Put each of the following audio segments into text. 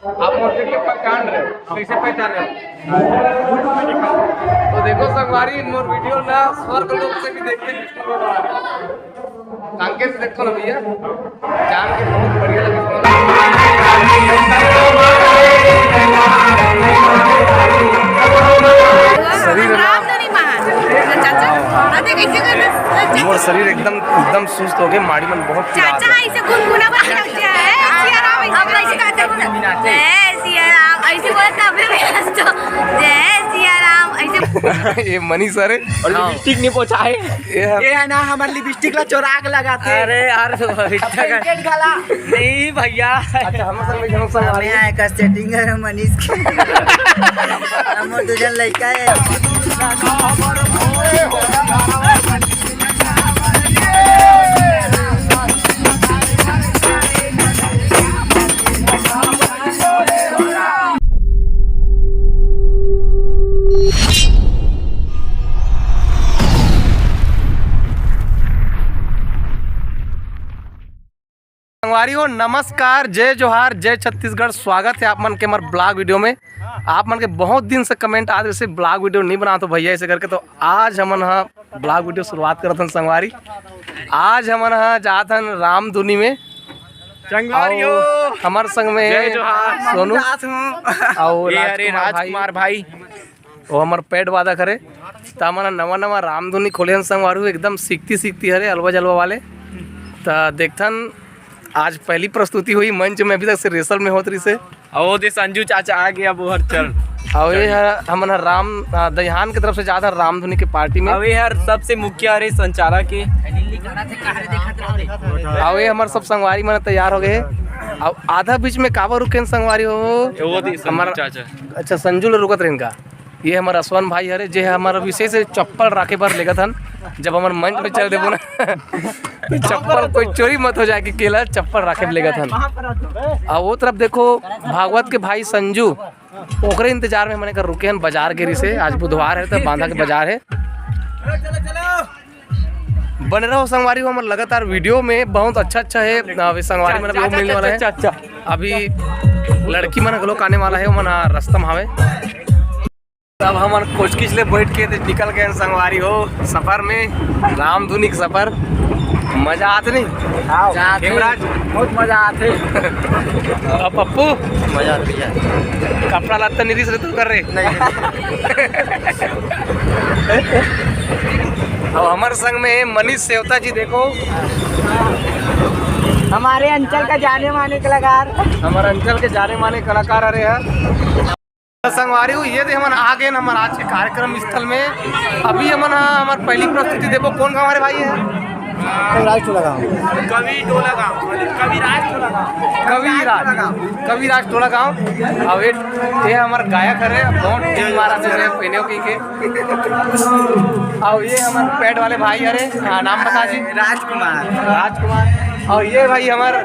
आप मोर्चे के पहचान रहे हो, कैसे पहचाने हो? तो देखो संगवारी मोर वीडियो ना स्वर्ग लोक से भी देखते कांके से देखो ना भैया, जान के बहुत बढ़िया लगे। शरीर मोर शरीर एकदम एकदम सुस्त हो गए, माड़ी मन बहुत चाचा ऐसे गुनगुना बना लगता है सिया राम ऐसे कहते हैं जय सिया राम ऐसे बोलता है तो जय सिया राम ऐसे ये मनी सर है और लिपस्टिक नहीं पहुंचा है ये है ना हमारे लिपस्टिक ला चोराग लगाते। अरे यार पेंटेड गाला नहीं भैया। अच्छा हम संग हमें यहाँ का सेटिंग है मनीष की हम तुझे लड़का है। संगवारी हो नमस्कार, जय जोहार, जय छत्तीसगढ़। स्वागत है आप मन के हमारे ब्लॉग वीडियो में। आप मन के बहुत दिन से कमेंट आज जैसे ब्लॉग वीडियो नहीं बना तो भैया ऐसे करके, तो आज हमन ब्लॉग वीडियो शुरुआत करत हन संगवारी। आज हमन जात हन रामधुनी में, हमारे संग में सोनू और राजकुमार भाई वो हमारे पेट वादा करे। तो हमारा नवा नवा रामधुनी खोले हन संगवारू, एकदम सीखती हरे अलवा जलवा वाले। तो देखथन आज पहली प्रस्तुति हुई मंच में, अभी तक से रेसल में होत रही से। ओ दे संजू चाचा आ गया बोहर चल। और ये हमन राम दहिहान की तरफ से ज्यादा रामधुनी के पार्टी में। अवे हर सबसे मुख्य अरे संचालक के और ये हमारे सब संगवारी मन तैयार हो गए। और आधा बीच में काबर रुके संगवारी हो वो दे हमारा चाचा। अच्छा संजू ले रुकत रहेन का। ये हमारा असवन भाई हरे, जे हमारा विशेष चप्पल राखे पर लेगत हन। जब हमारे मंच पे चल देबो ना तो चप्पल कोई चोरी मत हो जाए कि केला चप्पल राखे पे लेगत हन। और वो तरफ देखो भागवत के भाई संजू ओकरे इंतजार में मैंने कर रुके हन बाजार गिरी से। आज बुधवार है तो बांधा के बाजार है। बन रहा हो संगवारी हो, हमारे लगातार वीडियो में बहुत अच्छा है संगवारी मन अभी मिलने वाला है। अभी लड़की मन लोग आने वाला है, वो मन रस्तम हवे। अब हमारे कोचकिच ले बैठ के निकल गए संगवारी हो सफर में, रामधुनी का सफर। मजा आते नहीं हेमराज? बहुत मजा आते। अब पप्पू मजा आती है। कपड़ा लत्ता निरीस रे तू कर रहे नहीं। अब हमारे संग में मनीष सेवता जी, देखो हमारे अंचल का जाने माने कलाकार, हमारे अंचल के जाने माने कलाकार अरे है संगवारी हो। ये हम आ गए हमारे आज के कार्यक्रम स्थल में। अभी हम हमारे पहली प्रस्तुति देखो कौन का हमारे भाई है कविराज टोला गाँव, कविराज टोला गाँव। और ये हमारे गायक है, बहुत टीम मारा से पहने के। और ये हमारे पेट वाले भाई अरे नाम बता जी। राजकुमार। और ये भाई हमारे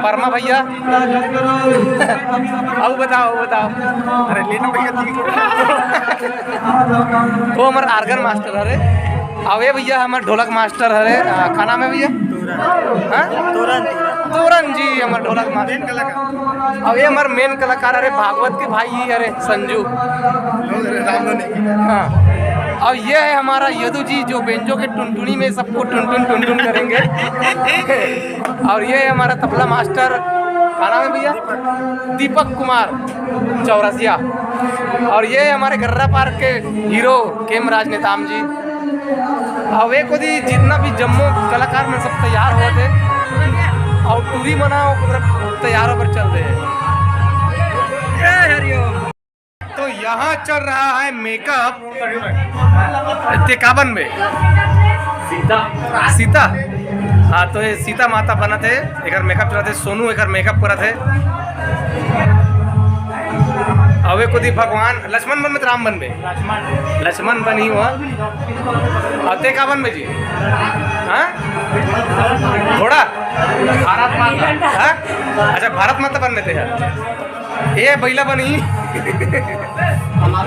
परमा भैया। अब बताओ अरे लीना भैया वो हमारे आर्गन मास्टर अरे। अब ये भैया हमारे ढोलक मास्टर अरे, का नाम है भैया? तोरन जी हमारे ढोलक मास्टर। अब ये हमारे मेन कलाकार अरे भागवत के भाई अरे संजू। हाँ। और ये है हमारा यदु जी, जो बेंजो के टुनटुनी में सबको टुनटुन करेंगे। और ये है हमारा तबला मास्टर, का नाम है भैया? दीपक कुमार चौरसिया। और ये हमारे गर्रा पार्क के हीरो केमराज नेताम जी। और वे को जितना भी जम्मू कलाकार में सब तैयार हुए थे और टूरी मनाओ तैयार होकर चल रहे हैं। तो यहाँ चल रहा है मेकअप तेकावन में सीता। हाँ तो ये सीता माता बना थे, एक मेकअप चला थे सोनू, एक मेकअप करा थे। अवे को भगवान लक्ष्मण बन में राम बन में लक्ष्मण बन ही हुआ। और तेकावन में जी हाँ घोड़ा भारत माता। हाँ अच्छा भारत माता बन लेते हैं। ये बैला बनी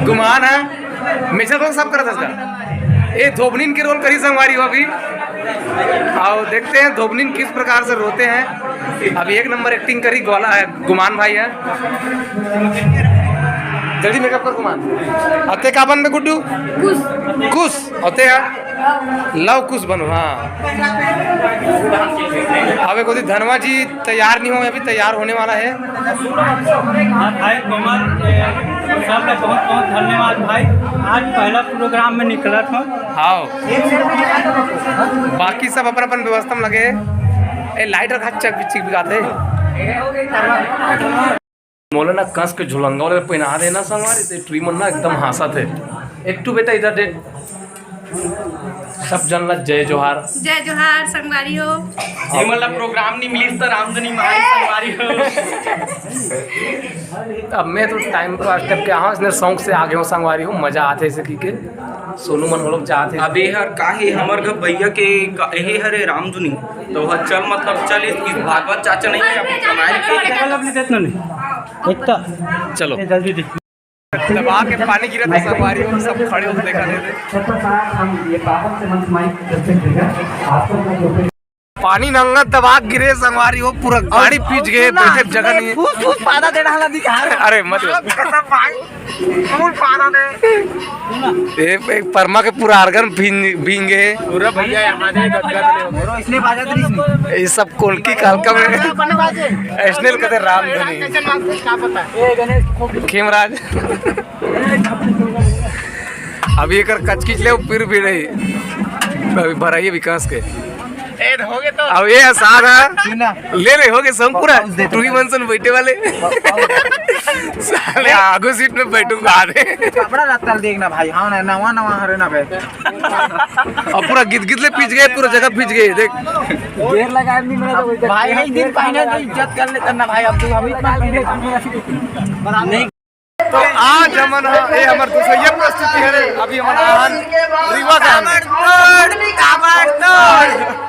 गुमान है मेजर रोल सब करता था। ये धोबनीन के रोल करी संगवारी हो अभी। आओ देखते हैं धोबनिन किस प्रकार से रोते हैं। अभी एक नंबर एक्टिंग करी गोला है, गुमान भाई है। जल्दी मेकअप कर गुमान। अते का बन में गुड्डू कुछ होते हैं लव कुछ बनो। हाँ अबे कोई धनवा जी तैयार नहीं हो, अभी तैयार होने वाला है। भाई कोमल सबका बहुत बहुत धन्यवाद भाई, आज पहला प्रोग्राम में निकला था। हाँ बाकी सब अपन अपन व्यवस्था में लगे हैं। ए लाइट रखा चक चिक बिगाते मोले ना कस के झुलंगा वाले पहना देना संगवारी ते ट्री मन ना एकदम हासा थे। एक टू बेटा इधर देख सब जनला जय जोहार संगवारी हो। ये मतलब प्रोग्राम नहीं मिली तो रामधनी मारी संगवारी हो। अब मैं तो टाइम पर स्टेप के हाँ इसने सॉन्ग से आगे हो संगवारी हो, मजा आते से की के सोनू मन लोग चाहते। अबे हर काहे हमर घर भैया के यही हरे रामधुनी तो हर चल मतलब चल इस भागवत चाचा नहीं है अब कमाए एक चलो जल्दी दे दबा के पानी गिरा था संगवारी हो, सब खड़े होकर देखा थे। पानी नंगा दबा गिरे संगवारी हो, पूरा गाड़ी पीछ गए, बैठे जगह नहीं है। अरे मत एक परमा के पूरा आर्गन भींगे पूरा भैया ये सब कोलकी कालका में एसनेल कहते रामधनी खेमराज। अभी एक कचकिच ले फिर भी रही अभी भराइए विकास के अब ये आसान है ले रहे होगे सब पूरा टूरी मनसन बैठे वाले साले आगो सीट में बैठूंगा आधे कपड़ा रहता देखना भाई। हाँ ना नवा नवा हरे ना भाई अब पूरा गिद गिद ले पीछ गए, पूरा जगह पीछ गए। देख देर लगा आदमी मेरा तो भाई एक दिन पहले तो इज्जत कर लेता ना भाई, अब तो हम इतना पहले नहीं। तो आज हमन ये हमार दूसरी प्रस्तुति है। अभी हमारा आन रीवा गांव में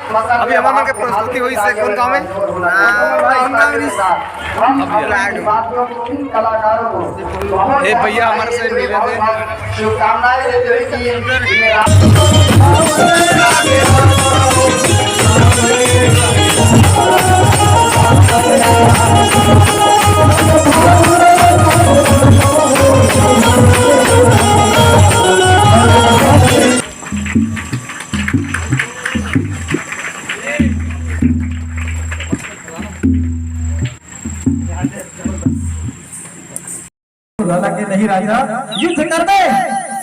अभी हमारे के प्रस्तुति हुई से कौन गांव में ये भैया हमारे से मिले थे। शुभकामनाएं देते के नहीं राजा युद्ध कर दे,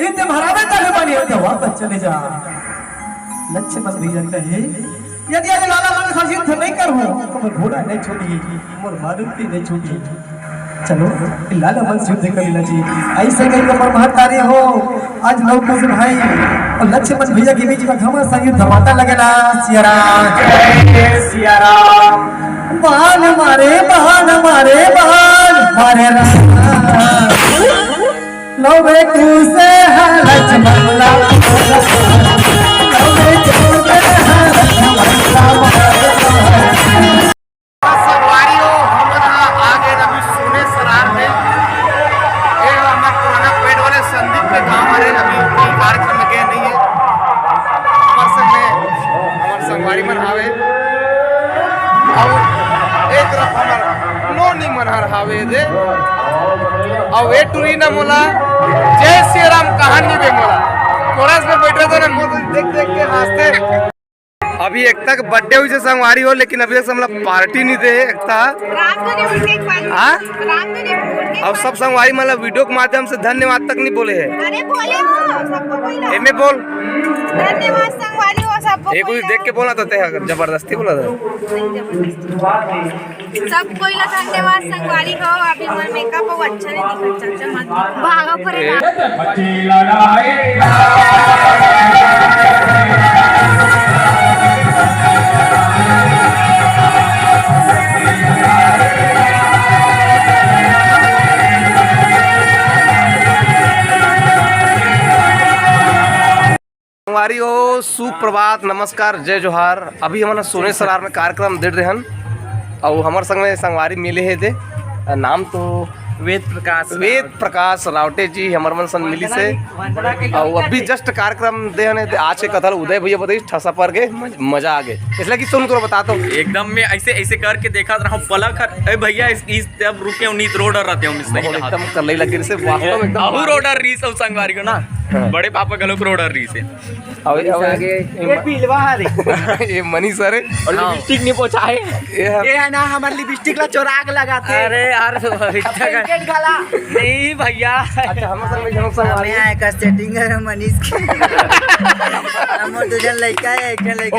युद्ध महारावे तालिबानी है वापस चले जा। लक्ष्मण भी जानता है यदि आज लाला मन खास युद्ध नहीं करूं तो मैं घोड़ा नहीं छोड़ी और मारुति नहीं छोड़ी। चलो लाला मन से युद्ध कर लेना चाहिए। ऐसे कहीं कमर मारता रहे हो आज लोग से भाई और लक्ष्मण भैया के बीच में घमासा युद्ध माता लगेला। सिया राम जय सिया राम। बहान मारे लोभे कुसे है लक्ष्मण संगवारी हो हमारा आगे अभी सोने सरार में ये हमारा पुराना पेड़ वाले संदीप के गांव वाले अभी कार्यक्रम में गए नहीं है। हमारे संग में हमारे संगवारी मन आवे और एक तरफ हमारा नो नहीं मनहर हावे दे और वे टूरी ना मोला जय श्री राम कहानी बे मोला कोरस में बैठे तो ना मोला देख देख के हंसते। अभी एकता का बर्थडे हुई से संगवारी हो लेकिन अभी तक हमला पार्टी नहीं दे एकता। हाँ अब सब संगवारी मतलब वीडियो के माध्यम से धन्यवाद तक नहीं बोले है। अरे बोले हो सबको बोला एमे बोल धन्यवाद संगवारी हो सबको एक कोई देख के बोला तो ते जबरदस्ती बोला था। सब कोई ला धन्यवाद संगवारी हो। अभी मन मेकअप हो अच्छा नहीं दिखा चाचा मत भागा पड़ेगा। संगवारी हो सुप्रभात नमस्कार जय जोहार। अभी हमारा सोने सरार में कार्यक्रम दे रहे हैं और हमारे संग में संगवारी मिले है थे नाम तो वेद प्रकाश रावटे जी हमर मन सन मिली से और अभी जस्ट कार्यक्रम दे ने आज के कथल उदय भैया बताई ठसा पर के मजा आ गए इसलिए कि सुन करो बताता हूँ एकदम में ऐसे ऐसे करके देखा रहा हूँ पलक अरे भैया इस तब रुके नीत रोडर रहते हूँ एकदम कर लई लगी से वास्तव में एकदम रोडर री सब संगवारी को ना बड़े पापा गलोक रोडर री से ये पीलवा रे ये मनी सर और लिपस्टिक नहीं पहुंचाए ये है ना हमारे लिपस्टिक ला चोराग लगाते अरे यार पेंटेड खाला नहीं भैया अच्छा हम संग हमें यहाँ एक सेटिंग है मनीष के हम तुझे लड़का है एक लड़का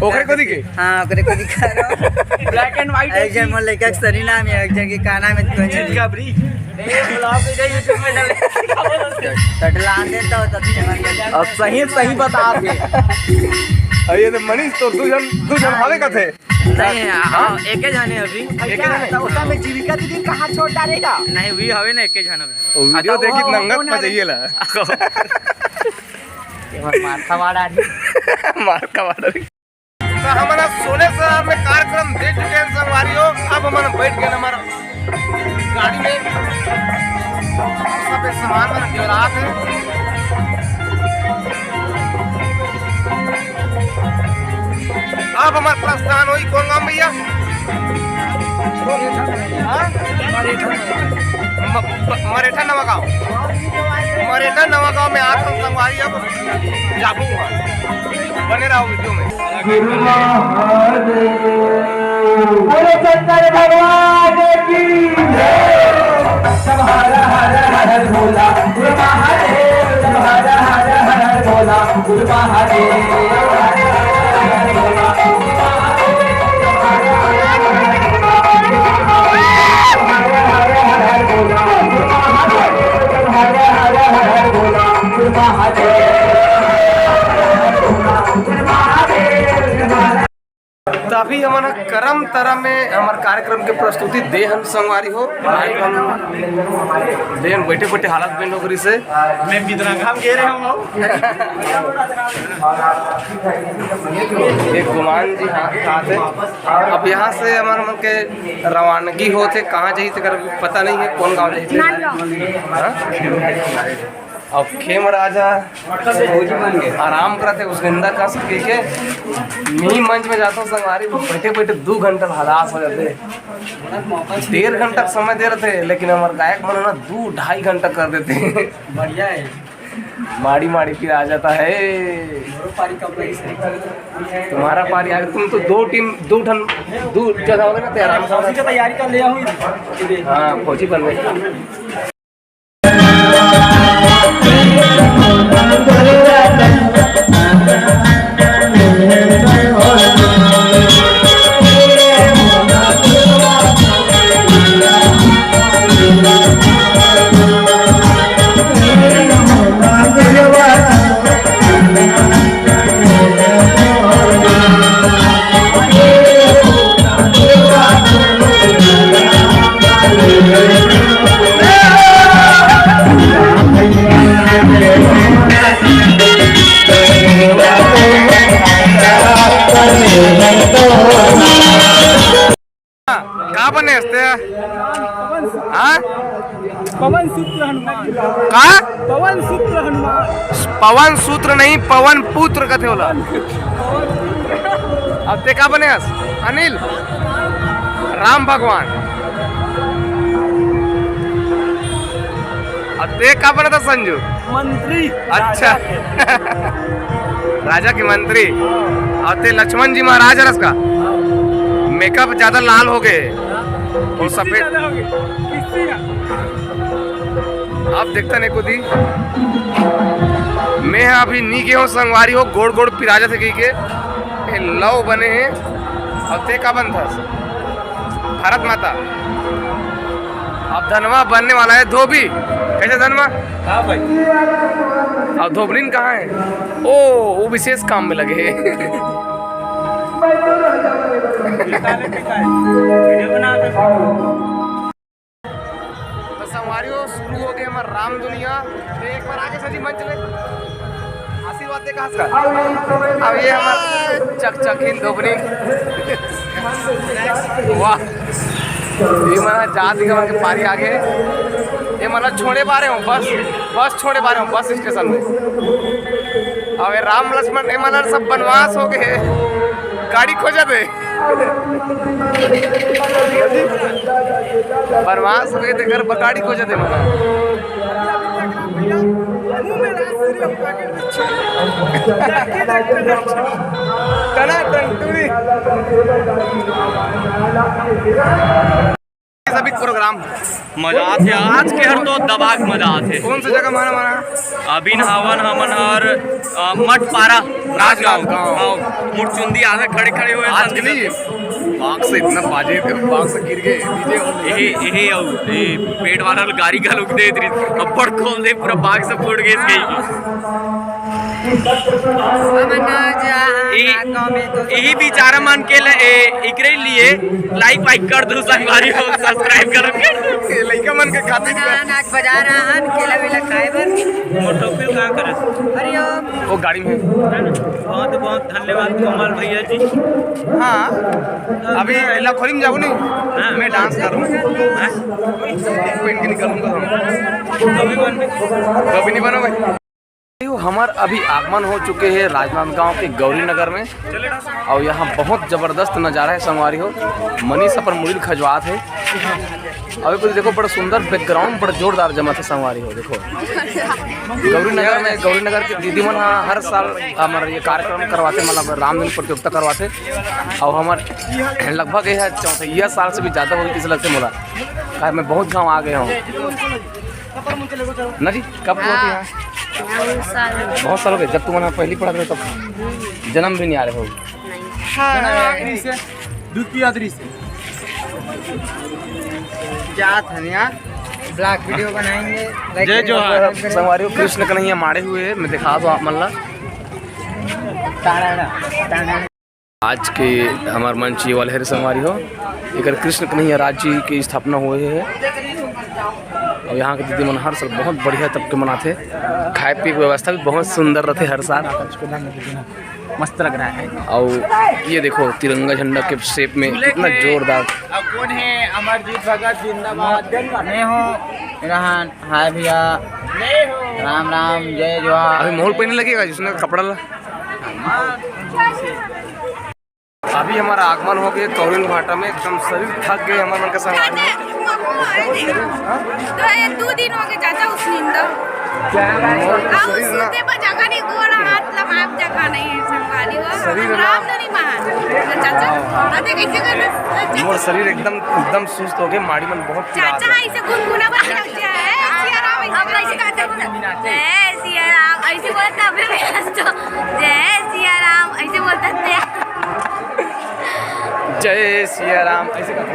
ओखरे को दिखे हाँ ओकरे को दिखा रहा ब्लैक एंड व्हाइट एक जन मोर लड़का के सरी नाम है एक जन के काना में कोई गबरी ए बुलाओ के जाइए यूट्यूब में डाले तटलान देता होता था और सही सही बता दे ये तो मनीष तो दू जन हवे का थे नहीं हाँ एक जाने अभी तो उसमें में जीविका दीदी कहाँ छोड़ डालेगा नहीं हुई हवे ना एक जाने वो वीडियो देखी नंगत पे जाइए ला मार खवाड़ा मार का वाडा तो हमारा सोने से में कार्यक्रम दे चुके हैं संगवारी हो अब हम बैठ गए हमारा गाड़ी में सब सामान में जोरात है अब हमारा प्रस्थान हुई कौन गाँव भैया मरेठा नवा गाँव में आकर संगवारी अब जाबू बने रहो वीडियो में बोले शंकर भगवान की सब हर हर हर भोला गुरु महादेव सब हर हर हर भोला गुरु महादेव तो अभी हमारा करम तरह में हमारे कार्यक्रम के प्रस्तुति देहन संगवारी हो देहन बैठे बैठे हालत बन नौकरी से मैं बिदरंगा में गे रहे हूँ एक गुमान जी आते अब यहाँ से हमारे मन के रवानगी होते कहाँ जाइए कर पता नहीं है कौन गाँव जाइए अब खेम राजा आराम करते उस निंदा का सके के मी मंच में जाता हूँ संगवारी बैठे बैठे 2 घंटा हलास हो जाते 1.5 घंटा समय दे रहे थे लेकिन हमारे गायक मन ना 2-2.5 घंटा कर देते बढ़िया है माड़ी माड़ी फिर आ जाता है तुम्हारा पारी आ तुम तो 2 जगह हो गए ना तैयार की तैयारी कर लिया हुई हाँ फौजी बन गए कहाँ बने हंसते हाँ पवन सूत्र हनुमान कहाँ पवन सूत्र हनुमान पवन सूत्र नहीं पवन पुत्र कथे होला अब ते का बने हंस अनिल राम भगवान अब ते का बने था संजू मंत्री अच्छा राजा के मंत्री और ते लक्ष्मण जी महाराज रस का मेकअप ज्यादा लाल हो गए और सफेद आप देखता नहीं कुछ मैं अभी नी के हो संगवारी हो गोड़ गोड़ पिराजा थे के लव बने हैं और ते का बन था भारत माता अब धनवा बनने वाला है धोबी कैसे धनवा हाँ भाई अब धोबलिन कहाँ है ओ वो विशेष काम में लगे तो संगवारियों शुरू हो गए हमारा राम दुनिया एक बार आगे सजी मंच ले आशीर्वाद दे कहाँ का अब ये हमारा चकचकीन धोबलिन वाह ये मना जाति का के पारी आगे ये मना छोड़े पा रहे हो बस छोड़े पा रहे हो बस स्टेशन में। अब राम लक्ष्मण ये मना सब बनवास हो गए गाड़ी खोजा दे बनवास हो गए थे घर गाड़ी खोजा दे मना तना टंटूरी सभी प्रोग्राम मजा थे आज के हर तो दबाक मजा थे। कौन सी जगह माना अबिन हवन हमन हर मठपारा राजगांव मुरचुंदी आधा खड़े खड़े हुए आज के नहीं बाग से इतना बाजे बाग से गिर गए डीजे एहे पेट वाला गाड़ी का लुक दे अब्बड़ खोल दे पूरा बाग से फूट गई यही बेचारा मन के एकरे लिए लाइक वाइक कर दो संगवारी हो सब्सक्राइब कर लइका मन के खातिर नाच बजा रहा हन केला वेला खाए बर मोटोफिल का करे हरिओम वो गाड़ी में बहुत बहुत धन्यवाद कमल भैया जी। हाँ अभी लखोरी में जाऊँ नहीं मैं डांस करूँगा पहन के निकलूंगा कभी नहीं बनोगे। हमार अभी आगमन हो चुके हैं राजनांदगांव के गौरी नगर में और यहाँ बहुत ज़बरदस्त नज़ारा है संगवारी हो मनीषा पर मुरील खजवात है। अभी कुछ देखो बड़ा सुंदर बैकग्राउंड बड़ा जोरदार जमा थे संगवारी हो देखो गौरी नगर के दीदी मन हर साल हमारे ये कार्यक्रम करवाते मतलब रामधन प्रतियोगिता करवाते और हमारे लगभग यह 4 साल से भी ज़्यादा हो गई लगते मोला कार मैं बहुत गाँव आ गया हूँ ना जी। कब पहुँचे यहाँ? बहुत साल हो गए जब तुम वहाँ पहली पढ़ा रहे तब जन्म भी नहीं आ रहे हो। दूध की आदरी से जात हन यार ब्लॉग वीडियो बनाएंगे जय जोहार संगवारी कृष्ण कन्हैया मारे हुए मैं दिखा दो आप मल्ला आज के हमारे मंच ये वाले हरे संगवारी हो एक कृष्ण कन्हैया राज्य की स्थापना हुए है और यहाँ के दीदी मन हर साल बहुत बढ़िया तब के मनाते खाए पी की व्यवस्था भी बहुत सुंदर रहते हर साल मस्त लग रहा है। और ये देखो तिरंगा झंडा के शेप में कितना जोरदार। अब कौन है अमरजीत भगत जिंदाबाद मैं हूँ रहन हाय भैया राम राम जय जोहार। अभी माहौल पहनने लगेगा जिसने कपड़ा ला अभी हमारा आगमन हो गया कौरिन घाटा में एकदम शरीर थक गए हमारे मन का संग तो ये 2 दिन हो गए चाचा उस नींद अब सूते पर जगह नहीं गोड़ा हाथ लगाम जगह नहीं है संभाली हो राम नहीं मान चाचा अरे कैसे कर मोर शरीर एकदम सुस्त हो गए माड़ी मन बहुत चाचा ऐसे गुनगुना बन लग जाए सिया राम अब ऐसे कहते हैं जय सिया राम ऐसे बोलता अबे तो जय सिया राम ऐसे बोलता थे जय सिया राम ऐसे कहते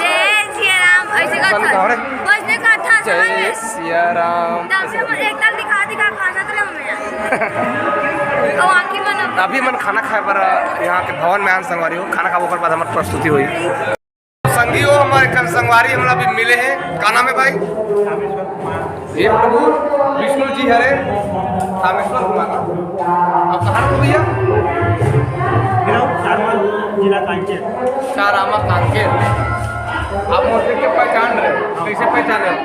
जय सिया राम ऐसे कहते बजने का था जय सिया राम एक ताल दिखा खाना तो और आखिर मन अभी मन खाना खाए पर यहाँ के भवन में आन संगवारी हो खाना खाने के बाद हमारी प्रस्तुति हुई संगी हो हमारे कल संगवारी हम अभी मिले हैं का नाम है भाई ये प्रभु विष्णु जी हरे रामेश्वर कुमार अब कहाँ हो भैया जिला कांकेर चारामा कांकेर आप मोस्टली क्या पहचान रहे हो कैसे पहचान रहे हो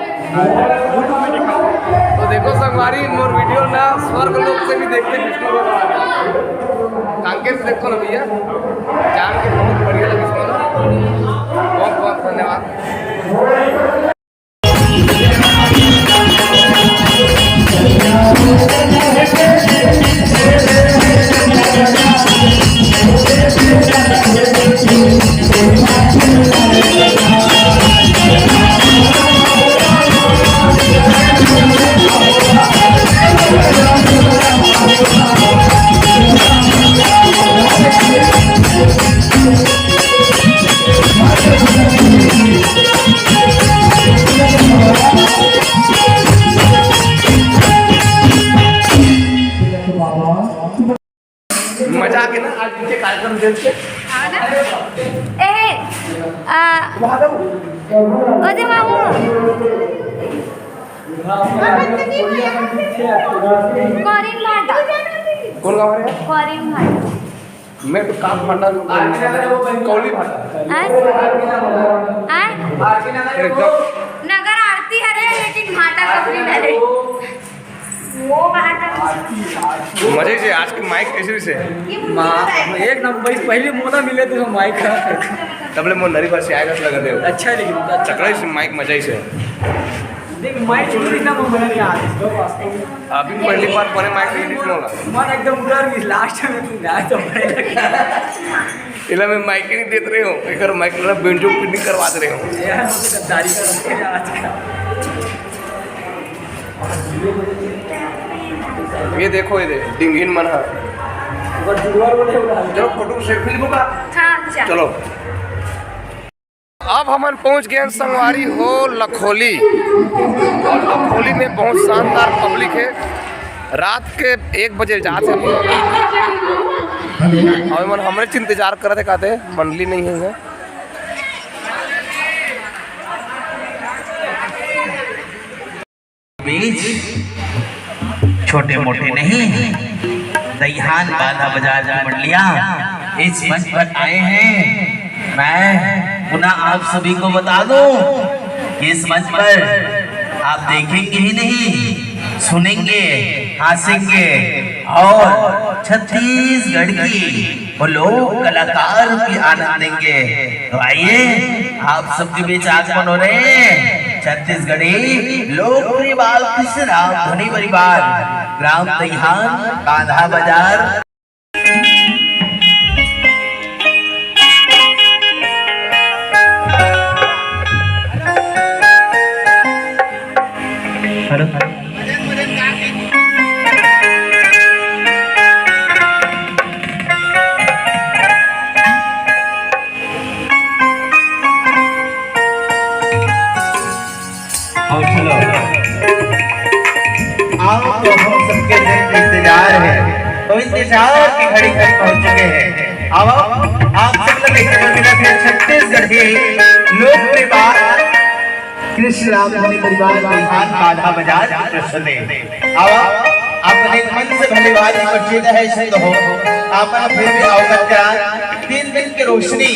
तो देखो संगवारी मोर वीडियो ना स्वर्ग लोक से भी देखते विष्णु कांकेर से देखो ना भैया जान के बहुत बढ़िया लगे विष्णु बहुत बहुत धन्यवाद। मजा के ना आज के कार्यक्रम देखते ओदे मामू करीम घाट कौन गाँव है करीम घाट मैं तो काम भांडा कौली भांडा एकदम नगर आरती हरे लेकिन भाटा कपड़ी डरे वो भाटा मजे से आज की माइक कैसे से एक नंबर पहले मोदा मिले तो माइक तबले मोर नरी बार से आएगा लगा दे अच्छा है लेकिन चकड़ा से माइक मजा ही से देख माइक चुरी ना वो बना यार अभी पहली बार बने माइक एडिट में होला मन एकदम डर गई लास्ट में तू ना तो बड़े लगा इला मैं माइक नहीं देते रहे हो एक माइक ना बेंचो पिटिंग करवा दे रहे हो यार मुझे गद्दारी कर आज का ये देखो ये डिंगिन मन है चलो फोटो सेल्फी लो का हाँ चलो अब हमन पहुंच गए संगवारी हो लखोली और लखोली में बहुत शानदार पब्लिक है रात के 1 बजे जाते हैं और मन हमरे इंतजार कर रहे कहते मंडली नहीं है बीच छोटे मोटे नहीं दहियान बांधा बाजार की मंडलियां इस मंच पर आए हैं। मैं पुनः आप सभी को बता दूं कि इस मंच पर आप देखेंगे ही नहीं सुनेंगे हंसेंगे और छत्तीसगढ़ की वो लोग कलाकार भी आनंद लेंगे। तो आइए आप सबके बीच आगमन हो रहे हैं छत्तीसगढ़ी लोकप्रिय बाल कृष्ण राम धुनी परिवार ग्राम दहियान बांधा बाजार। आओ तो हम सबके इंतजार है तो इंतजार की घड़ी तक पहुंच चुके हैं। अब आप सब लोग छत्तीसगढ़ के लोकप्रिय बाल कृष्ण राम धुनी परिवार दहियान बांधा बाजार प्रस्तुति। अब अपने मन से भलीभांति परिचित है सिद्ध हो आपन फिर भी अवगत करा 3 दिन की रोशनी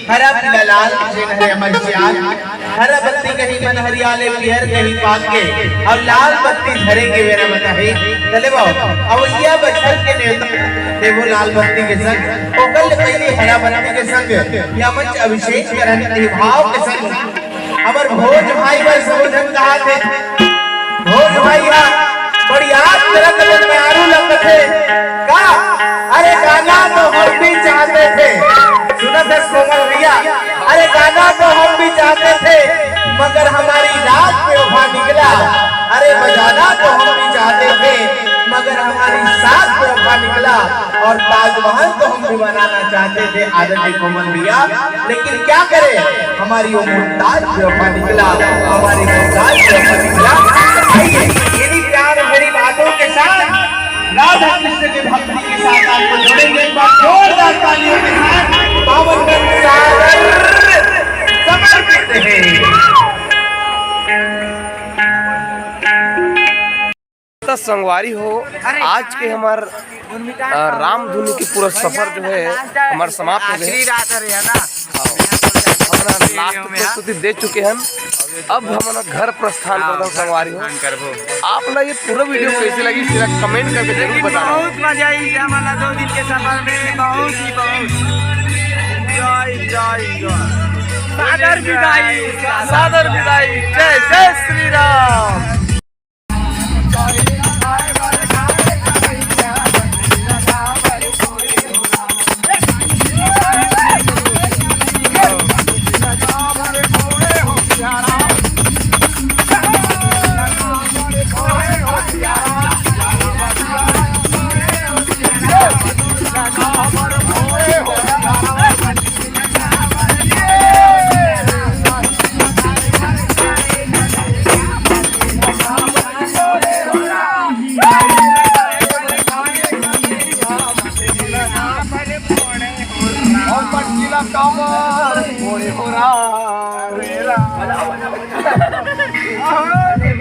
हरा पीला लाल है अमर श्याम हरा बत्ती कहीं मन हरियाले पियर कहीं पाक के अब लाल बत्ती धरेंगे मेरा मत है चले बाओ अवैया बचपन के नेता थे वो लाल बत्ती के संग ओकल पहले हरा बत्ती के संग या मंच अभिषेक करन भाव के संग अमर भोज भाई बस समझन कहा थे भोज भैया बड़ी याद करत में आरू लगत थे का अरे गाना तो हम भी चाहते थे सुना था कोमल भैया अरे गाना तो हम भी चाहते थे मगर हमारी रात पे वफा निकला अरे बजाना तो हम भी चाहते थे मगर हमारी साथ पे वफा निकला और ताजमहल तो हम भी बनाना चाहते थे आदरणीय कोमल भैया लेकिन क्या करे हमारी वो मुमताज पे वफा निकला हमारी मुमताज पे वफा निकला। यदि प्यार भरी बातों के साथ राधा कृष्ण की भक्ति के साथ आपको जोड़ेंगे एक बार जोरदार तालियों के साथ पावन सागर समर्पित है। संगवारी हो आज के हमार राम धुनी की पूरा सफर जो है हमारा समाप्त हो गया लास्ट प्रस्तुति दे चुके हैं अब हमारा घर प्रस्थान करता संगवारी हो आप ना ये पूरा वीडियो कैसी लगी सिर्फ कमेंट करके जरूर बताना। बहुत मजा आई हमारा 2 दिन के सफर में बहुत सादर विदाई जय जय श्री राम। कमर